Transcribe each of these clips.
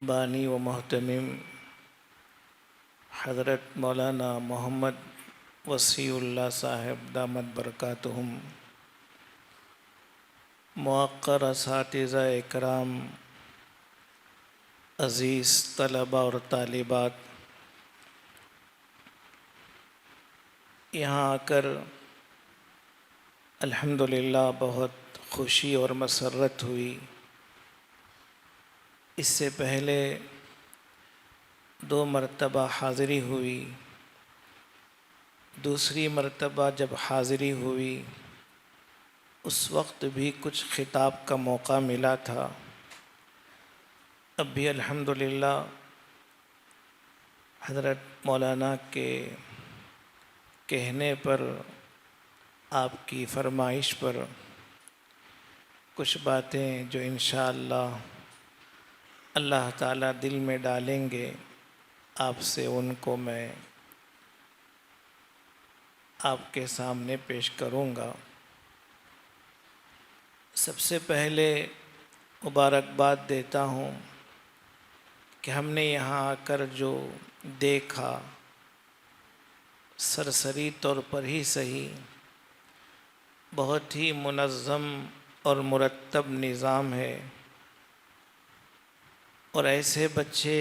بانی و محتمم حضرت مولانا محمد وسیع اللہ صاحب دامت برکاتہم، موقر اساتذہ اکرام، عزیز طلبہ اور طالبات، یہاں آ کر الحمدللہ بہت خوشی اور مسرت ہوئی۔ اس سے پہلے 2 مرتبہ حاضری ہوئی۔ دوسری مرتبہ جب حاضری ہوئی اس وقت بھی کچھ خطاب کا موقع ملا تھا۔ اب بھی الحمدللہ حضرت مولانا کے کہنے پر، آپ کی فرمائش پر کچھ باتیں جو انشاءاللہ اللہ تعالیٰ دل میں ڈالیں گے، آپ سے ان کو میں آپ کے سامنے پیش کروں گا۔ سب سے پہلے مبارکباد دیتا ہوں کہ ہم نے یہاں آ کر جو دیکھا، سرسری طور پر ہی صحیح، بہت ہی منظم اور مرتب نظام ہے، اور ایسے بچے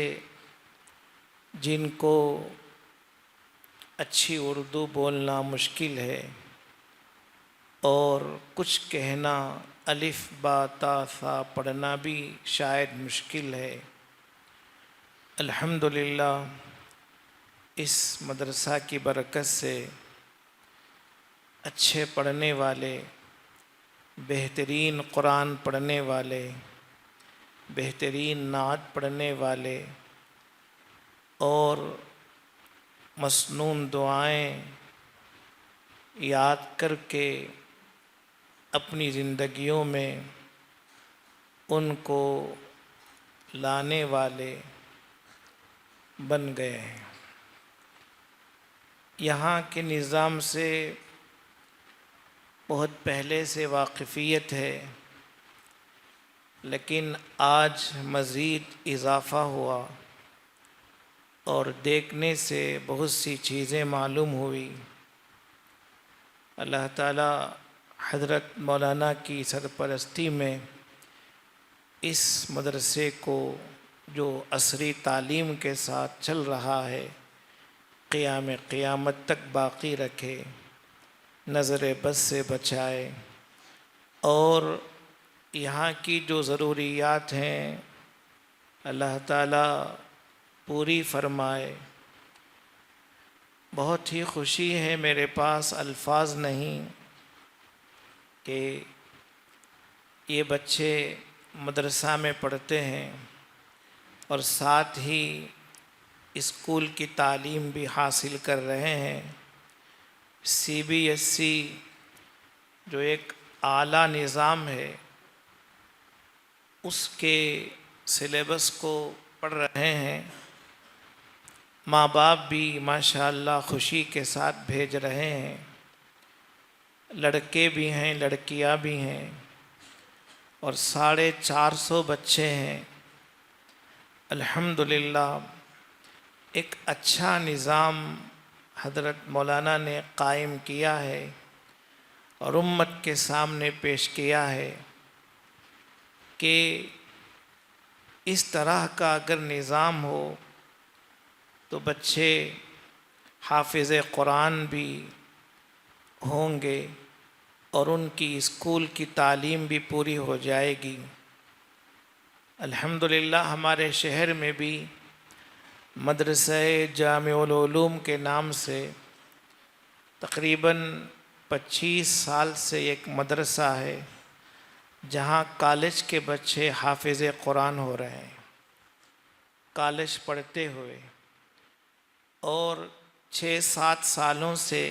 جن کو اچھی اردو بولنا مشکل ہے اور کچھ کہنا الف با تا ثا پڑھنا بھی شاید مشکل ہے، الحمدللہ اس مدرسہ کی برکت سے اچھے پڑھنے والے، بہترین قرآن پڑھنے والے، بہترین نعت پڑھنے والے اور مسنون دعائیں یاد کر کے اپنی زندگیوں میں ان کو لانے والے بن گئے ہیں۔ یہاں کے نظام سے بہت پہلے سے واقفیت ہے، لیکن آج مزید اضافہ ہوا اور دیکھنے سے بہت سی چیزیں معلوم ہوئی۔ اللہ تعالیٰ حضرت مولانا کی سرپرستی میں اس مدرسے کو جو عصری تعلیم کے ساتھ چل رہا ہے، قیام قیامت تک باقی رکھے، نظر بد سے بچائے، اور یہاں کی جو ضروریات ہیں اللہ تعالیٰ پوری فرمائے۔ بہت ہی خوشی ہے، میرے پاس الفاظ نہیں کہ یہ بچے مدرسہ میں پڑھتے ہیں اور ساتھ ہی اسکول کی تعلیم بھی حاصل کر رہے ہیں۔ CBSE جو ایک اعلیٰ نظام ہے، اس کے سلیبس کو پڑھ رہے ہیں۔ ماں باپ بھی ماشاءاللہ خوشی کے ساتھ بھیج رہے ہیں، لڑکے بھی ہیں لڑکیاں بھی ہیں، اور 450 بچے ہیں۔ الحمدللہ ایک اچھا نظام حضرت مولانا نے قائم کیا ہے اور امت کے سامنے پیش کیا ہے کہ اس طرح کا اگر نظام ہو تو بچے حافظ قرآن بھی ہوں گے اور ان کی اسکول کی تعلیم بھی پوری ہو جائے گی۔ الحمدللہ ہمارے شہر میں بھی مدرسہ جامع العلوم کے نام سے تقریباً 25 سال سے ایک مدرسہ ہے جہاں کالج کے بچے حافظ قرآن ہو رہے ہیں، کالج پڑھتے ہوئے، اور 6-7 سالوں سے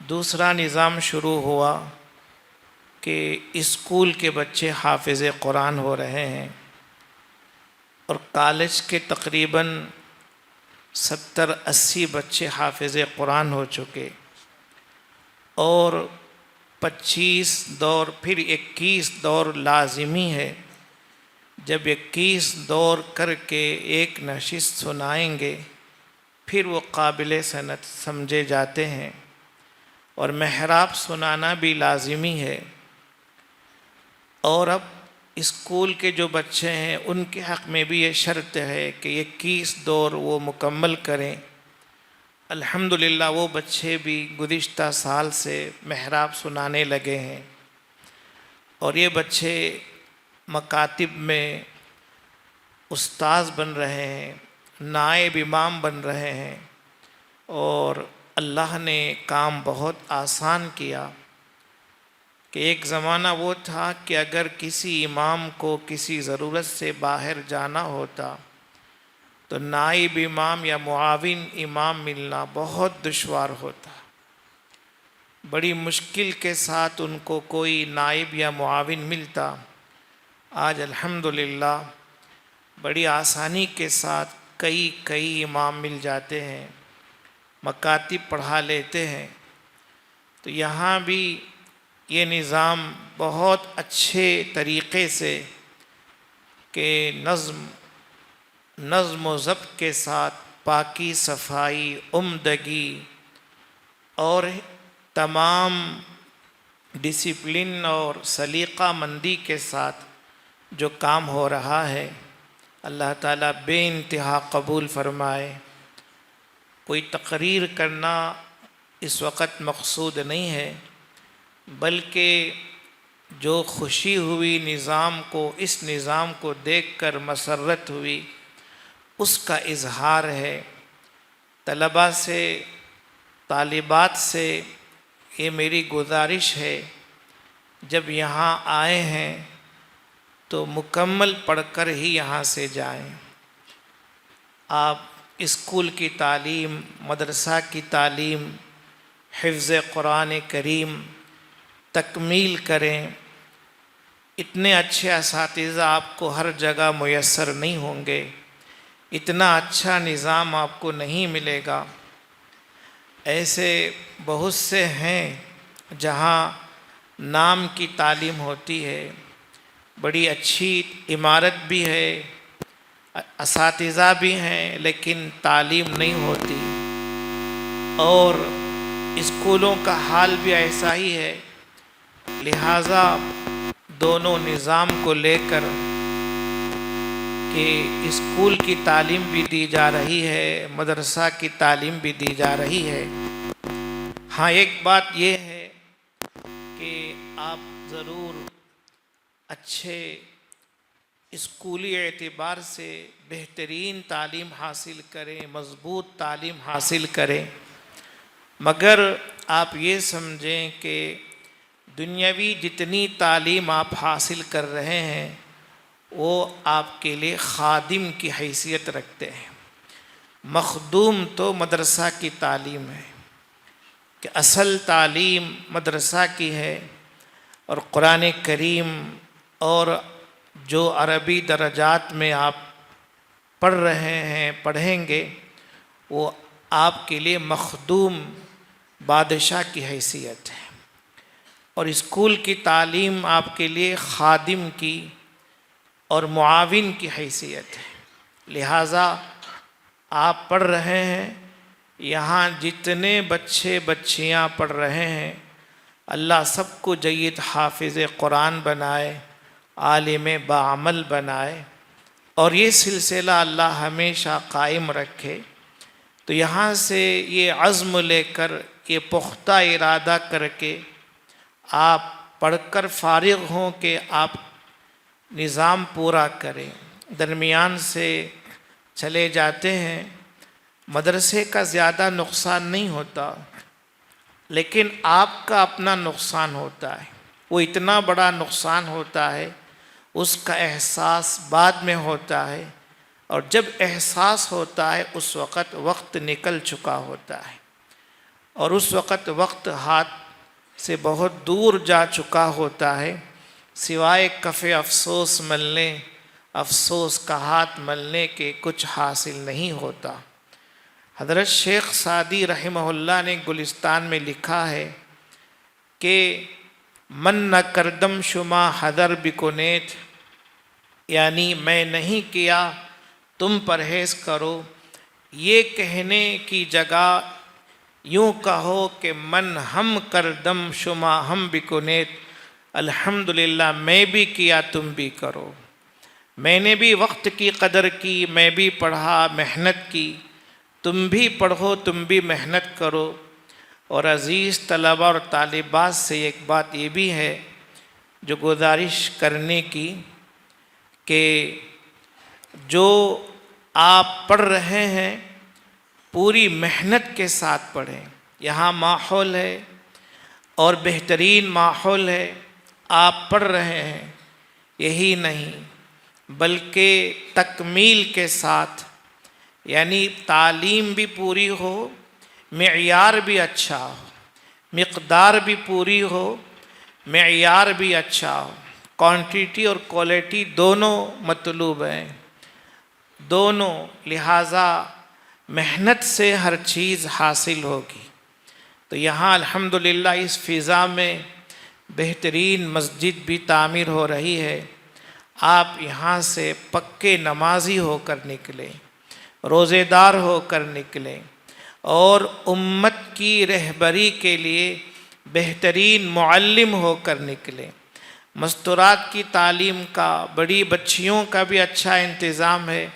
دوسرا نظام شروع ہوا کہ اسکول کے بچے حافظ قرآن ہو رہے ہیں، اور کالج کے تقریباً 70-80 بچے حافظ قرآن ہو چکے، اور 25 دور پھر 21 دور لازمی ہے جب 21 دور کر کے ایک نشست سنائیں گے پھر وہ قابل سند سمجھے جاتے ہیں، اور محراب سنانا بھی لازمی ہے۔ اور اب اسکول کے جو بچے ہیں ان کے حق میں بھی یہ شرط ہے کہ 21 دور وہ مکمل کریں۔ الحمدللہ وہ بچے بھی گزشتہ سال سے محراب سنانے لگے ہیں، اور یہ بچے مکاتب میں استاذ بن رہے ہیں، نائب امام بن رہے ہیں، اور اللہ نے کام بہت آسان کیا کہ ایک زمانہ وہ تھا کہ اگر کسی امام کو کسی ضرورت سے باہر جانا ہوتا تو نائب امام یا معاون امام ملنا بہت دشوار ہوتا، بڑی مشکل کے ساتھ ان کو کوئی نائب یا معاون ملتا۔ آج الحمدللہ بڑی آسانی کے ساتھ کئی امام مل جاتے ہیں، مکاتب پڑھا لیتے ہیں۔ تو یہاں بھی یہ نظام بہت اچھے طریقے سے کہ نظم و ضبط کے ساتھ پاکی، صفائی، عمدگی اور تمام ڈسپلن اور سلیقہ مندی کے ساتھ جو کام ہو رہا ہے، اللہ تعالیٰ بے انتہا قبول فرمائے۔ کوئی تقریر کرنا اس وقت مقصود نہیں ہے، بلکہ جو خوشی ہوئی اس نظام کو دیکھ کر مسرت ہوئی، اس کا اظہار ہے۔ طلباء سے، طالبات سے یہ میری گزارش ہے، جب یہاں آئے ہیں تو مکمل پڑھ کر ہی یہاں سے جائیں۔ آپ اسکول کی تعلیم، مدرسہ کی تعلیم، حفظ قرآن کریم تکمیل کریں۔ اتنے اچھے اساتذہ آپ کو ہر جگہ میسر نہیں ہوں گے، اتنا اچھا نظام آپ کو نہیں ملے گا۔ ایسے بہت سے ہیں جہاں نام کی تعلیم ہوتی ہے، بڑی اچھی عمارت بھی ہے، اساتذہ بھی ہیں، لیکن تعلیم نہیں ہوتی۔ اور اسکولوں کا حال بھی ایسا ہی ہے، لہٰذا دونوں نظام کو لے کر کہ اسکول کی تعلیم بھی دی جا رہی ہے، مدرسہ کی تعلیم بھی دی جا رہی ہے۔ ہاں ایک بات یہ ہے کہ آپ ضرور اچھے اسکولی اعتبار سے بہترین تعلیم حاصل کریں، مضبوط تعلیم حاصل کریں، مگر آپ یہ سمجھیں کہ دنیاوی جتنی تعلیم آپ حاصل کر رہے ہیں وہ آپ کے لیے خادم کی حیثیت رکھتے ہیں۔ مخدوم تو مدرسہ کی تعلیم ہے، کہ اصل تعلیم مدرسہ کی ہے، اور قرآن کریم اور جو عربی درجات میں آپ پڑھ رہے ہیں، پڑھیں گے، وہ آپ کے لیے مخدوم، بادشاہ کی حیثیت ہے، اور اسکول کی تعلیم آپ کے لیے خادم کی اور معاون کی حیثیت ہے۔ لہٰذا آپ پڑھ رہے ہیں، یہاں جتنے بچے بچیاں پڑھ رہے ہیں، اللہ سب کو جید حافظ قرآن بنائے، عالم بعمل بنائے، اور یہ سلسلہ اللہ ہمیشہ قائم رکھے۔ تو یہاں سے یہ عزم لے کر، یہ پختہ ارادہ کر کے آپ پڑھ کر فارغ ہوں کہ آپ نظام پورا کریں۔ درمیان سے چلے جاتے ہیں، مدرسے کا زیادہ نقصان نہیں ہوتا، لیکن آپ کا اپنا نقصان ہوتا ہے، وہ اتنا بڑا نقصان ہوتا ہے، اس کا احساس بعد میں ہوتا ہے، اور جب احساس ہوتا ہے اس وقت نکل چکا ہوتا ہے، اور اس وقت ہاتھ سے بہت دور جا چکا ہوتا ہے، سوائے کف افسوس ملنے، افسوس کا ہاتھ ملنے کے کچھ حاصل نہیں ہوتا۔ حضرت شیخ سعدی رحمہ اللہ نے گلستان میں لکھا ہے کہ من نہ کردم شما حذر بکنیت یعنی میں نہیں کیا تم پرہیز کرو، یہ کہنے کی جگہ یوں کہو کہ من ہم کردم شما ہم بکنیت، الحمدللہ میں بھی کیا تم بھی کرو۔ میں نے بھی وقت کی قدر کی، میں بھی پڑھا محنت کی، تم بھی پڑھو تم بھی محنت کرو۔ اور عزیز طلبہ اور طالبات سے ایک بات یہ بھی ہے جو گزارش کرنے کی کہ جو آپ پڑھ رہے ہیں پوری محنت کے ساتھ پڑھیں۔ یہاں ماحول ہے اور بہترین ماحول ہے، آپ پڑھ رہے ہیں، یہی نہیں بلکہ تکمیل کے ساتھ، یعنی تعلیم بھی پوری ہو، معیار بھی اچھا ہو، مقدار بھی پوری ہو، معیار بھی اچھا ہو۔ کوانٹیٹی اور کوالٹی دونوں مطلوب ہیں، دونوں، لہٰذا محنت سے ہر چیز حاصل ہوگی۔ تو یہاں الحمدللہ اس فضا میں بہترین مسجد بھی تعمیر ہو رہی ہے، آپ یہاں سے پکے نمازی ہو کر نکلیں، روزے دار ہو کر نکلیں، اور امت کی رہبری کے لیے بہترین معلم ہو کر نکلیں۔ مستورات کی تعلیم کا، بڑی بچیوں کا بھی اچھا انتظام ہے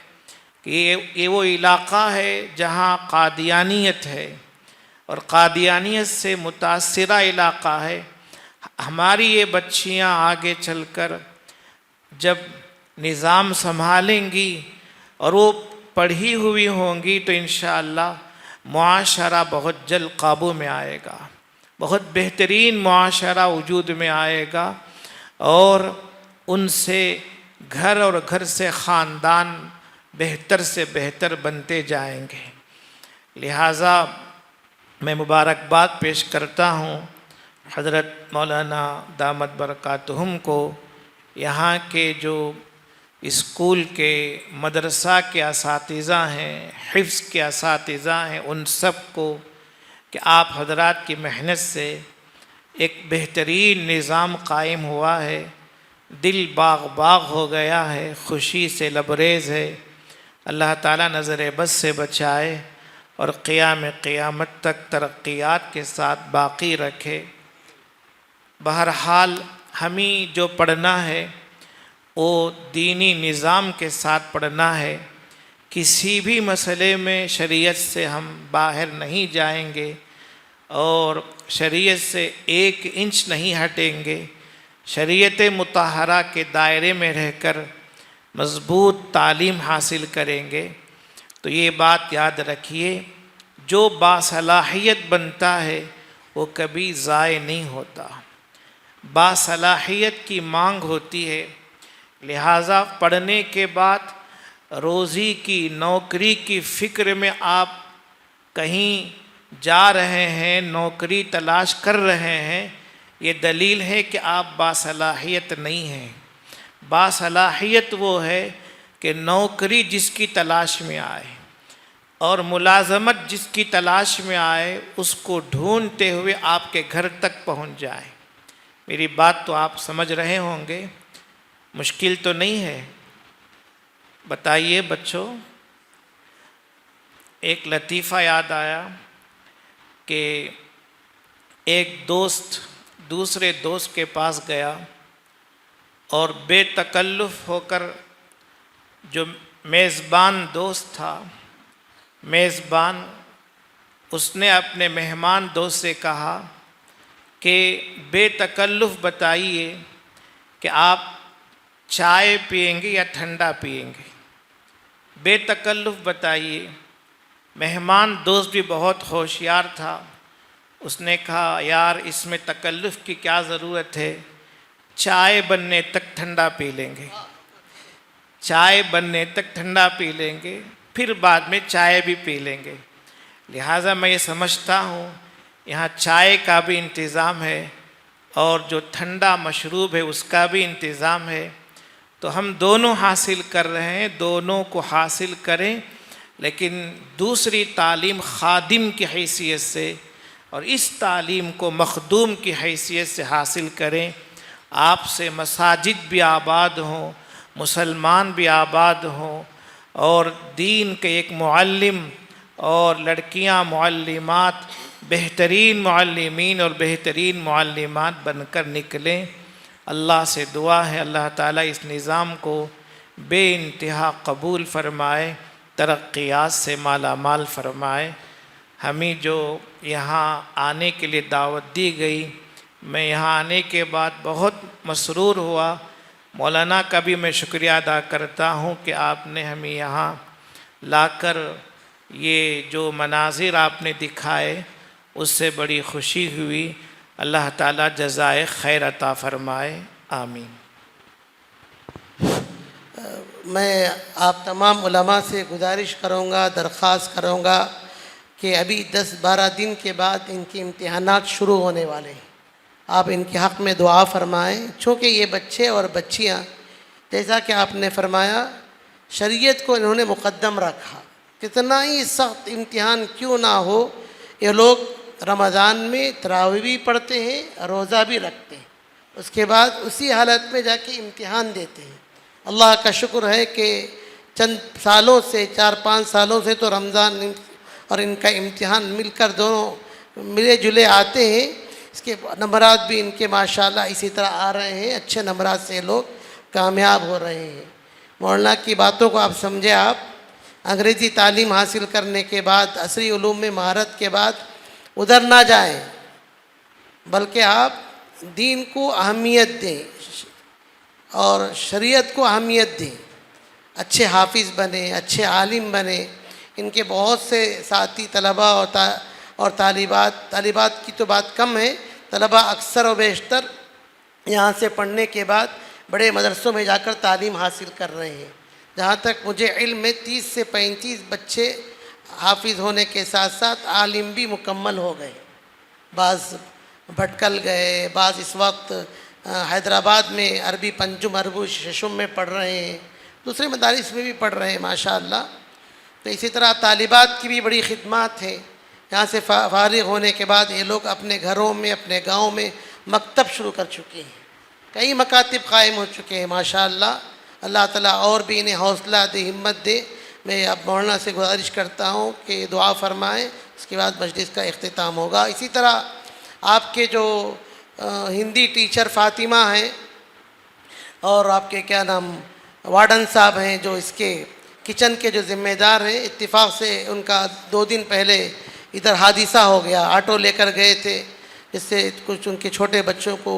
کہ یہ وہ علاقہ ہے جہاں قادیانیت ہے اور قادیانیت سے متاثرہ علاقہ ہے۔ ہماری یہ بچیاں آگے چل کر جب نظام سنبھالیں گی اور وہ پڑھی ہوئی ہوں گی تو انشاءاللہ معاشرہ بہت جلد قابو میں آئے گا، بہت بہترین معاشرہ وجود میں آئے گا، اور ان سے گھر اور گھر سے خاندان بہتر سے بہتر بنتے جائیں گے۔ لہٰذا میں مبارکباد پیش کرتا ہوں حضرت مولانا دامت برکاتہم کو، یہاں کے جو اسکول کے مدرسہ کے اساتذہ ہیں، حفظ کے اساتذہ ہیں، ان سب کو کہ آپ حضرات کی محنت سے ایک بہترین نظام قائم ہوا ہے، دل باغ باغ ہو گیا ہے، خوشی سے لبریز ہے۔ اللہ تعالیٰ نظر بد سے بچائے اور قیامت تک ترقیات کے ساتھ باقی رکھے۔ بہرحال ہمیں جو پڑھنا ہے وہ دینی نظام کے ساتھ پڑھنا ہے، کسی بھی مسئلے میں شریعت سے ہم باہر نہیں جائیں گے اور شریعت سے 1 انچ نہیں ہٹیں گے، شریعت مطہرہ کے دائرے میں رہ کر مضبوط تعلیم حاصل کریں گے۔ تو یہ بات یاد رکھیے، جو باصلاحیت بنتا ہے وہ کبھی ضائع نہیں ہوتا، باصلاحیت کی مانگ ہوتی ہے۔ لہٰذا پڑھنے کے بعد روزی کی، نوکری کی فکر میں آپ کہیں جا رہے ہیں، نوکری تلاش کر رہے ہیں، یہ دلیل ہے کہ آپ باصلاحیت نہیں ہیں۔ باصلاحیت وہ ہے کہ نوکری جس کی تلاش میں آئے اور ملازمت جس کی تلاش میں آئے، اس کو ڈھونڈتے ہوئے آپ کے گھر تک پہنچ جائے۔ میری بات تو آپ سمجھ رہے ہوں گے، مشکل تو نہیں ہے۔ بتائیے بچوں، ایک لطیفہ یاد آیا کہ ایک دوست دوسرے دوست کے پاس گیا اور بے تکلف ہو کر، جو میزبان دوست تھا، میزبان، اس نے اپنے مہمان دوست سے کہا کہ بے تکلف بتائیے کہ آپ چائے پئیں گے یا ٹھنڈا پئیں گے، بے تکلف بتائیے۔ مہمان دوست بھی بہت ہوشیار تھا، اس نے کہا یار اس میں تکلف کی کیا ضرورت ہے، چائے بننے تک ٹھنڈا پی لیں گے، چائے بننے تک ٹھنڈا پی لیں گے، پھر بعد میں چائے بھی پی لیں گے۔ لہٰذا میں یہ سمجھتا ہوں یہاں چائے کا بھی انتظام ہے اور جو ٹھنڈا مشروب ہے اس کا بھی انتظام ہے، تو ہم دونوں حاصل کر رہے ہیں، دونوں کو حاصل کریں، لیکن دوسری تعلیم خادم کی حیثیت سے اور اس تعلیم کو مخدوم کی حیثیت سے حاصل کریں۔ آپ سے مساجد بھی آباد ہوں، مسلمان بھی آباد ہوں اور دین کے ایک معلم اور لڑکیاں معلمات بہترین معلمین اور بہترین معلمات بن کر نکلیں۔ اللہ سے دعا ہے اللہ تعالیٰ اس نظام کو بے انتہا قبول فرمائے، ترقیات سے مالا مال فرمائے۔ ہمیں جو یہاں آنے کے لیے دعوت دی گئی، میں یہاں آنے کے بعد بہت مسرور ہوا۔ مولانا کا بھی میں شکریہ ادا کرتا ہوں کہ آپ نے ہمیں یہاں لا کر یہ جو مناظر آپ نے دکھائے اس سے بڑی خوشی ہوئی۔ اللہ تعالیٰ جزائے خیر عطا فرمائے، آمین۔ میں آپ تمام علماء سے گزارش کروں گا، درخواست کروں گا کہ ابھی 10-12 دن کے بعد ان کے امتحانات شروع ہونے والے ہیں، آپ ان کے حق میں دعا فرمائیں، چونکہ یہ بچے اور بچیاں جیسا کہ آپ نے فرمایا شریعت کو انہوں نے مقدم رکھا، کتنا ہی سخت امتحان کیوں نہ ہو یہ لوگ رمضان میں تراویح بھی پڑھتے ہیں، روزہ بھی رکھتے ہیں، اس کے بعد اسی حالت میں جا کے امتحان دیتے ہیں۔ اللہ کا شکر ہے کہ چند سالوں سے 4-5 سالوں سے تو رمضان اور ان کا امتحان مل کر دونوں ملے جلے آتے ہیں، اس کے نمبرات بھی ان کے ماشاءاللہ اسی طرح آ رہے ہیں، اچھے نمبرات سے لوگ کامیاب ہو رہے ہیں۔ مولانا کی باتوں کو آپ سمجھے، آپ انگریزی تعلیم حاصل کرنے کے بعد، عصری علوم میں مہارت کے بعد ادھر نہ جائیں، بلکہ آپ دین کو اہمیت دیں اور شریعت کو اہمیت دیں، اچھے حافظ بنیں، اچھے عالم بنیں۔ ان کے بہت سے ساتھی طلباء اور طالبات کی تو بات کم ہے، طلباء اکثر و بیشتر یہاں سے پڑھنے کے بعد بڑے مدرسوں میں جا کر تعلیم حاصل کر رہے ہیں۔ جہاں تک مجھے علم ہے 30 سے 35 بچے حافظ ہونے کے ساتھ ساتھ عالم بھی مکمل ہو گئے، بعض بھٹکل گئے، بعض اس وقت حیدرآباد میں عربی پنجم عربی ششم میں پڑھ رہے ہیں، دوسرے مدارس میں بھی پڑھ رہے ہیں ماشاءاللہ۔ تو اسی طرح طالبات کی بھی بڑی خدمات ہیں، یہاں سے فارغ ہونے کے بعد یہ لوگ اپنے گھروں میں اپنے گاؤں میں مکتب شروع کر چکے ہیں، کئی مکاتب قائم ہو چکے ہیں ماشاءاللہ۔ اللہ تعالیٰ اور بھی انہیں حوصلہ دے، ہمت دے۔ میں اب مولانا سے گزارش کرتا ہوں کہ دعا فرمائیں، اس کے بعد مجلس کا اختتام ہوگا۔ اسی طرح آپ کے جو ہندی ٹیچر فاطمہ ہیں اور آپ کے کیا نام وارڈن صاحب ہیں جو اس کے کچن کے جو ذمہ دار ہیں، اتفاق سے ان کا 2 دن پہلے ادھر حادثہ ہو گیا، آٹو لے کر گئے تھے، جس سے کچھ ان کے چھوٹے بچوں کو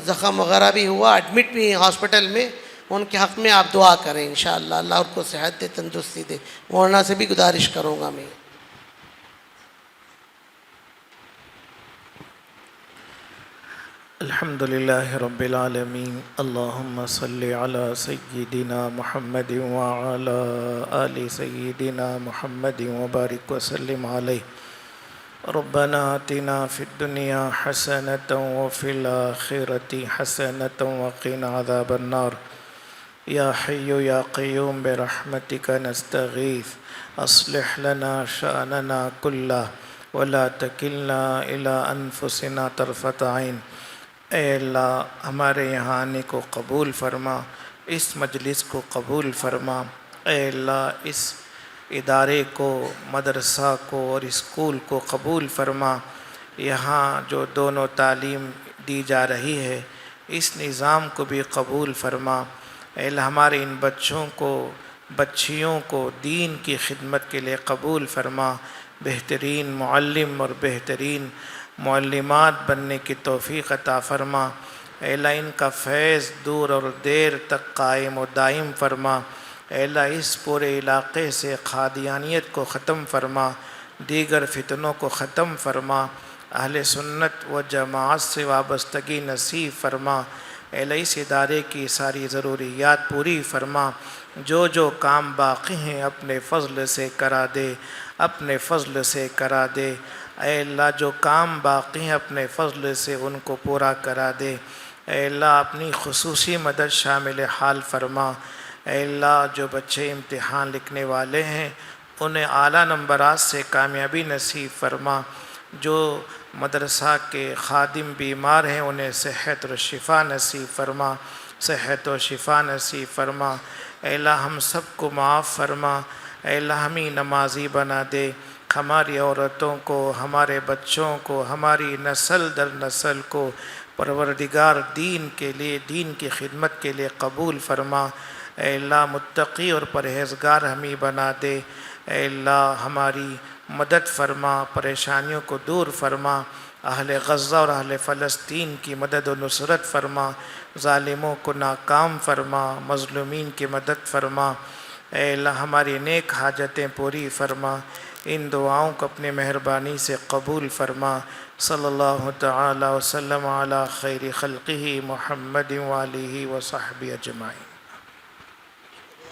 زخم وغیرہ بھی ہوا، ایڈمٹ بھی ہیں ہاسپٹل میں۔ ان کے حق میں آپ دعا کریں انشاءاللہ، اللہ ان کو صحت دے، تندرستی دے۔ مولانا سے بھی گزارش کروں گا میں۔ الحمد للہ رب العالمین، اللہم صلی علی سیدنا محمد وعلی آل سیدنا محمد وبارک وسلم علیہ۔ ربنا آتنا فی الدنیا حسنۃ وفی الآخرۃ حسنۃ وقنا عذاب النار۔ یا حی یا قیوم برحمتک نستغیث، اصلح لنا شأننا کلہ ولا تکلنا الی انفسنا طرفۃ عین۔ اے اللہ ہمارے یہاں آنے کو قبول فرما، اس مجلس کو قبول فرما۔ اے اللہ اس ادارے کو، مدرسہ کو اور اسکول کو قبول فرما۔ یہاں جو دونوں تعلیم دی جا رہی ہے اس نظام کو بھی قبول فرما۔ اے اللہ ہمارے ان بچوں کو، بچیوں کو دین کی خدمت کے لیے قبول فرما، بہترین معلم اور بہترین معلمات بننے کی توفیق عطا فرما۔ اے اللہ ان کا فیض دور اور دیر تک قائم و دائم فرما۔ اے اللہ اس پورے علاقے سے قادیانیت کو ختم فرما، دیگر فتنوں کو ختم فرما، اہل سنت و جماعت سے وابستگی نصیب فرما۔ اے اللہ اس ادارے کی ساری ضروریات پوری فرما، جو جو کام باقی ہیں اپنے فضل سے کرا دے، اپنے فضل سے کرا دے۔ اے اللہ جو کام باقی ہیں اپنے فضل سے ان کو پورا کرا دے۔ اے اللہ اپنی خصوصی مدد شامل حال فرما۔ اے اللہ جو بچے امتحان لکھنے والے ہیں انہیں اعلیٰ نمبرات سے کامیابی نصیب فرما۔ جو مدرسہ کے خادم بیمار ہیں انہیں صحت و شفا نصیب فرما۔ صحت و شفا نصیب فرما۔ اے اللہ ہم سب کو معاف فرما۔ اے اللہ ہمیں نمازی بنا دے، ہماری عورتوں کو، ہمارے بچوں کو، ہماری نسل در نسل کو پروردگار دین کے لیے، دین کی خدمت کے لیے قبول فرما۔ اے اللہ متقی اور پرہیزگار ہمیں بنا دے۔ اے اللہ ہماری مدد فرما، پریشانیوں کو دور فرما۔ اہل غزہ اور اہل فلسطین کی مدد و نصرت فرما، ظالموں کو ناکام فرما، مظلومین کی مدد فرما۔ اے اللہ ہماری نیک حاجتیں پوری فرما۔ ان دعاؤں کو اپنے مہربانی سے قبول فرما۔ صلی اللہ تعالی وسلم علی خیر خلقہ محمد وآلہ وصحبہ اجمعین۔